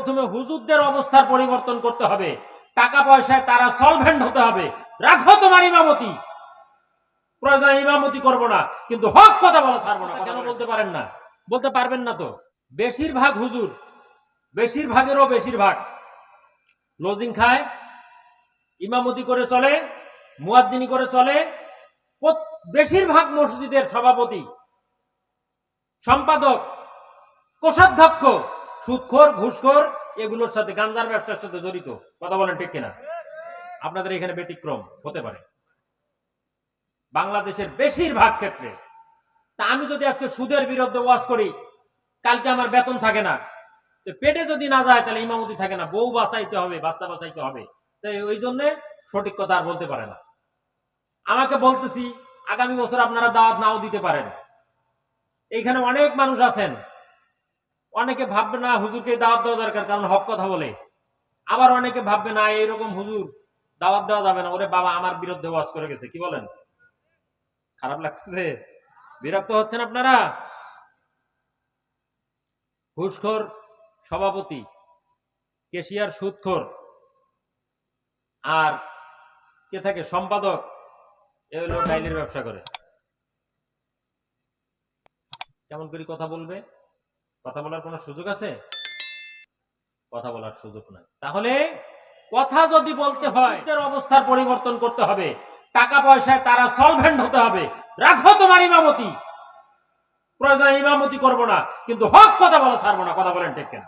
প্রথমে হুজুরদের অবস্থার পরিবর্তন করতে হবে, টাকা পয়সায় তারা সলভেন্ট হতে হবে। রাখো তোমার ইমামতি, প্রয়োজনে ইমামতি করবো না, কিন্তু হক কথা বলা ছাড়বো না। কেন বলতে পারেন না? বলতে পারবেন না তো। বেশিরভাগ হুজুর, বেশিরভাগেরও বেশিরভাগ লজিং খায়, ইমামতি করে চলে, মুয়াজ্জিনি করে চলে। বেশিরভাগ মসজিদের সভাপতি, সম্পাদক, কোষাধ্যক্ষ সুদখোর, ঘুষখোর, এগুলোর সাথে, গাঞ্জার ব্যবসার সাথে জড়িত। কথা বলেন ঠিক কিনা? আপনাদের এখানে ব্যতিক্রম হতে পারে, বাংলাদেশের বেশিরভাগ ক্ষেত্রে। তা আমি যদি আজকে সুদের বিরুদ্ধে ওয়াজ করি, কালকে আমার বেতন থাকে না, পেটে যদি না যায় তাহলে ইমামতি থাকে না, বউ বাঁচাইতে হবে, বাচ্চা বাঁচাইতে হবে। তাই ওই জন্য সঠিক কথা আর বলতে পারে না। আমাকে বলতেছি আগামী বছর আপনারা দাওয়াত নাও দিতে পারেন। এইখানে অনেক মানুষ আছেন, অনেকে ভাববে না হুজুরকে দাওয়াত দেওয়া দরকার, কারণ হক কথা বলে। আবার অনেকে ভাববে না এইরকম হুজুর দাওয়াত দেওয়া যাবে না, ওরে বাবা আমার বিরুদ্ধে ওয়াজ করে গেছে। কি বলেন? খারাপ লাগতেছে? বিরক্ত হচ্ছেন আপনারা? ঘুষখোর সভাপতি, কেশিয়ার সুদখোর, আর কে থাকে সম্পাদক, এ হলো ডাইলের ব্যবসা করে। কেমন করে কথা বলবে? কথা বলার কোনো সুযোগ আছে? কথা বলার সুযোগ নাই। তাহলে কথা যদি বলতে হয়, অবস্থার পরিবর্তন করতে হবে, টাকা পয়সায় তারা সলভেন্ট হতে হবে। রাখো তোমার ইমামতি, প্রয়োজনে ইমামতি করবো না, কিন্তু হক কথা বলা ছাড়বো না। কথা বলেন ঠিক কিনা?